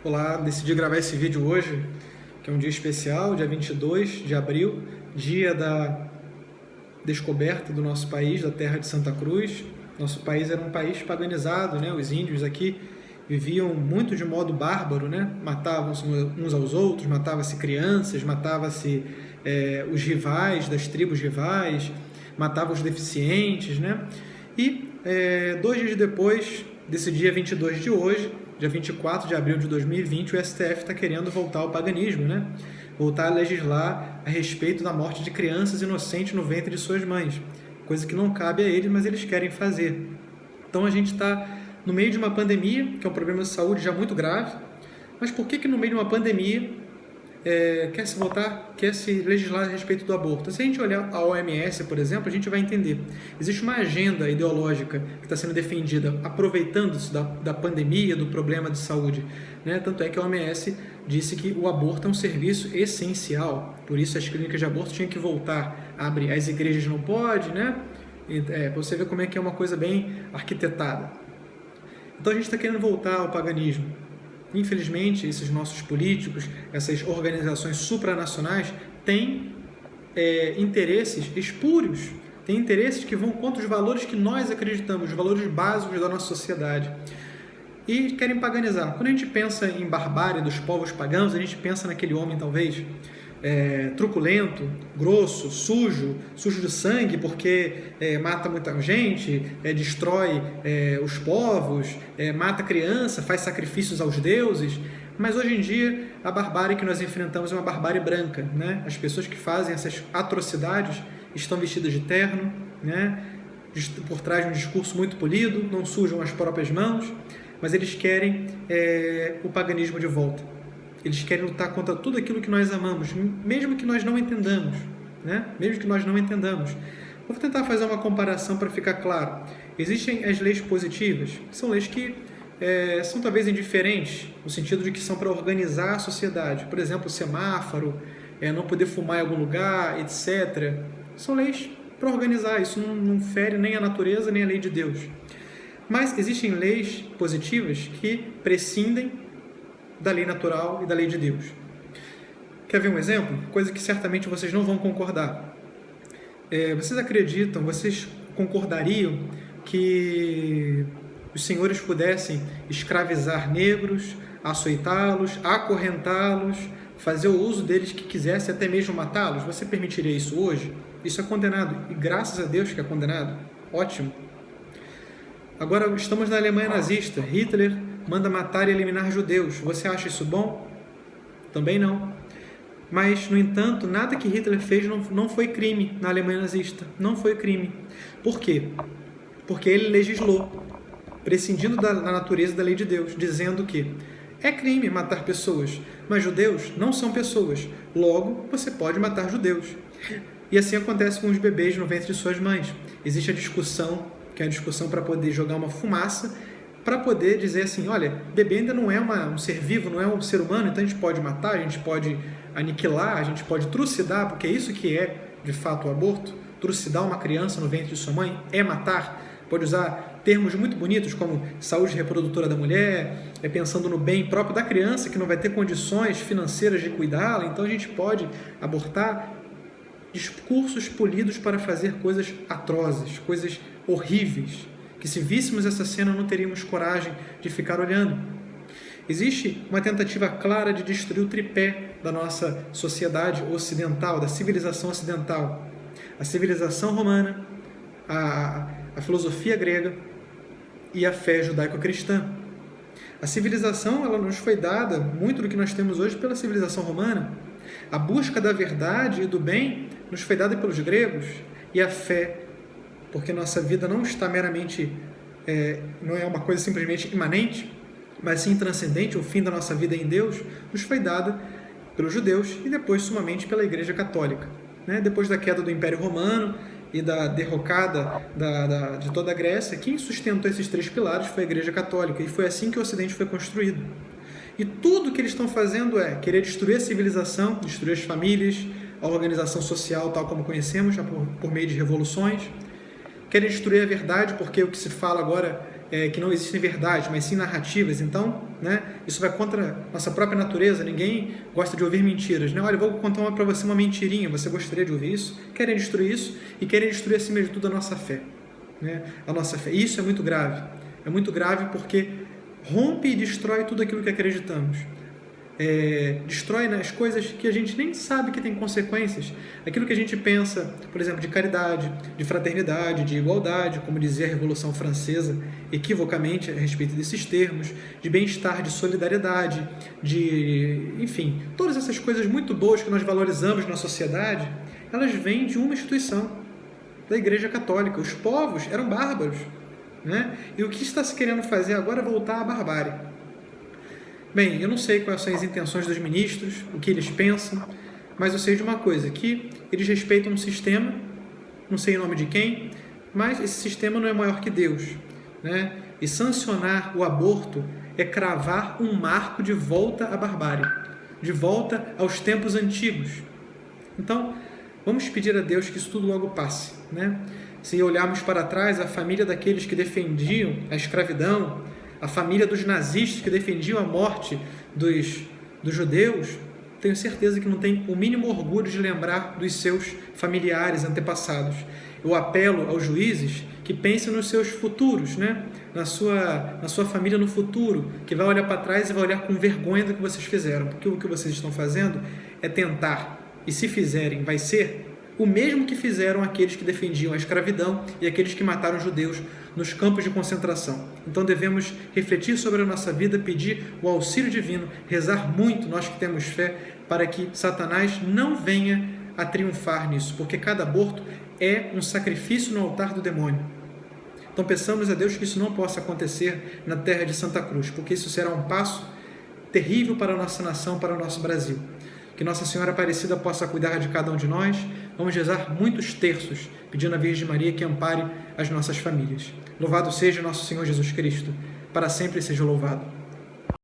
Olá, decidi gravar esse vídeo hoje, que é um dia especial, dia 22 de abril, dia da descoberta do nosso país, da terra de Santa Cruz. Nosso país era um país paganizado, né? Os índios aqui viviam muito de modo bárbaro, né? Matavam-se uns aos outros, matava-se crianças, matava-se os rivais das tribos rivais, matava os deficientes, né? E 2 dias depois desse dia 22 de hoje, dia 24 de abril de 2020, o STF está querendo voltar ao paganismo, né? Voltar a legislar a respeito da morte de crianças inocentes no ventre de suas mães, coisa que não cabe a eles, mas eles querem fazer. Então a gente está no meio de uma pandemia, que é um problema de saúde já muito grave, mas por que no meio de uma pandemia quer se legislar a respeito do aborto? Se a gente olhar a OMS, por exemplo, a gente vai entender. Existe uma agenda ideológica que está sendo defendida aproveitando-se da pandemia, do problema de saúde, né? Tanto é que a OMS disse que o aborto é um serviço essencial, por isso as clínicas de aborto tinham que voltar a abrir. As igrejas não podem, né? Para você ver como é que é uma coisa bem arquitetada. Então a gente está querendo voltar ao paganismo. Infelizmente, esses nossos políticos, essas organizações supranacionais têm interesses espúrios, têm interesses que vão contra os valores que nós acreditamos, os valores básicos da nossa sociedade. E querem paganizar. Quando a gente pensa em barbárie dos povos pagãos, a gente pensa naquele homem, talvez, truculento, grosso, sujo de sangue, porque mata muita gente, destrói os povos, mata criança, faz sacrifícios aos deuses. Mas hoje em dia a barbárie que nós enfrentamos é uma barbárie branca, né? As pessoas que fazem essas atrocidades estão vestidas de terno, né? Por trás de um discurso muito polido, não sujam as próprias mãos, mas eles querem o paganismo de volta. Eles querem lutar contra tudo aquilo que nós amamos, mesmo que nós não entendamos, né? Mesmo que nós não entendamos. Vou tentar fazer uma comparação para ficar claro. Existem as leis positivas, que são leis que são talvez indiferentes, no sentido de que são para organizar a sociedade. Por exemplo, o semáforo, não poder fumar em algum lugar, etc. São leis para organizar, isso não fere nem a natureza, nem a lei de Deus. Mas existem leis positivas que prescindem da lei natural e da lei de Deus. Quer ver um exemplo? Coisa que certamente vocês não vão concordar. Vocês concordariam que os senhores pudessem escravizar negros, açoitá-los, acorrentá-los, fazer o uso deles que quisesse, até mesmo matá-los? Você permitiria isso hoje? Isso é condenado, e graças a Deus que é condenado. Ótimo. Agora estamos na Alemanha nazista. Hitler manda matar e eliminar judeus. Você acha isso bom? Também não. Mas, no entanto, nada que Hitler fez não foi crime na Alemanha nazista. Não foi crime. Por quê? Porque ele legislou, prescindindo da natureza da lei de Deus, dizendo que é crime matar pessoas, mas judeus não são pessoas. Logo, você pode matar judeus. E assim acontece com os bebês no ventre de suas mães. Existe a discussão, que é a discussão para poder jogar uma fumaça, para poder dizer assim, olha, bebê ainda não é um ser vivo, não é um ser humano, então a gente pode matar, a gente pode aniquilar, a gente pode trucidar, porque é isso que é, de fato, o aborto. Trucidar uma criança no ventre de sua mãe é matar. Pode usar termos muito bonitos como saúde reprodutora da mulher, pensando no bem próprio da criança, que não vai ter condições financeiras de cuidá-la, então a gente pode abortar. Discursos polidos para fazer coisas atrozes, coisas horríveis, que se víssemos essa cena não teríamos coragem de ficar olhando. Existe uma tentativa clara de destruir o tripé da nossa sociedade ocidental, da civilização ocidental. A civilização romana, a filosofia grega e a fé judaico-cristã. A civilização ela nos foi dada, muito do que nós temos hoje, pela civilização romana. A busca da verdade e do bem nos foi dada pelos gregos. E a fé, porque nossa vida não está meramente, não é uma coisa simplesmente imanente, mas sim transcendente, o fim da nossa vida em Deus, nos foi dada pelos judeus e depois sumamente pela Igreja Católica. Depois da queda do Império Romano e da derrocada de toda a Grécia, quem sustentou esses 3 pilares foi a Igreja Católica, e foi assim que o Ocidente foi construído. E tudo que eles estão fazendo é querer destruir a civilização, destruir as famílias, a organização social tal como conhecemos, por meio de revoluções. Querem destruir a verdade, porque o que se fala agora que não existem verdades, mas sim narrativas. Então, né, isso vai contra a nossa própria natureza. Ninguém gosta de ouvir mentiras, né? Olha, eu vou contar para você uma mentirinha. Você gostaria de ouvir isso? Querem destruir isso e querem destruir, acima de tudo, a nossa fé, né? A nossa fé. Isso é muito grave. É muito grave porque rompe e destrói tudo aquilo que acreditamos. Destrói, né, as coisas que a gente nem sabe que tem consequências. Aquilo que a gente pensa, por exemplo, de caridade, de fraternidade, de igualdade, como dizia a Revolução Francesa, equivocamente a respeito desses termos, de bem-estar, de solidariedade, enfim, todas essas coisas muito boas que nós valorizamos na sociedade, elas vêm de uma instituição, da Igreja Católica. Os povos eram bárbaros, né? E o que está se querendo fazer agora é voltar à barbárie. Bem, eu não sei quais são as intenções dos ministros, o que eles pensam, mas eu sei de uma coisa, que eles respeitam um sistema, não sei o nome de quem, mas esse sistema não é maior que Deus, né? E sancionar o aborto é cravar um marco de volta à barbárie, de volta aos tempos antigos. Então, vamos pedir a Deus que isso tudo logo passe, né? Se olharmos para trás, a família daqueles que defendiam a escravidão, a família dos nazistas que defendiam a morte dos judeus, tenho certeza que não tem o mínimo orgulho de lembrar dos seus familiares antepassados. Eu apelo aos juízes que pensem nos seus futuros, né? na sua família no futuro, que vai olhar para trás e vai olhar com vergonha do que vocês fizeram, porque o que vocês estão fazendo é tentar, e se fizerem, vai ser o mesmo que fizeram aqueles que defendiam a escravidão e aqueles que mataram os judeus nos campos de concentração. Então devemos refletir sobre a nossa vida, pedir o auxílio divino, rezar muito, nós que temos fé, para que Satanás não venha a triunfar nisso, porque cada aborto é um sacrifício no altar do demônio. Então peçamos a Deus que isso não possa acontecer na terra de Santa Cruz, porque isso será um passo terrível para a nossa nação, para o nosso Brasil. Que Nossa Senhora Aparecida possa cuidar de cada um de nós. Vamos rezar muitos terços, pedindo à Virgem Maria que ampare as nossas famílias. Louvado seja nosso Senhor Jesus Cristo, para sempre seja louvado.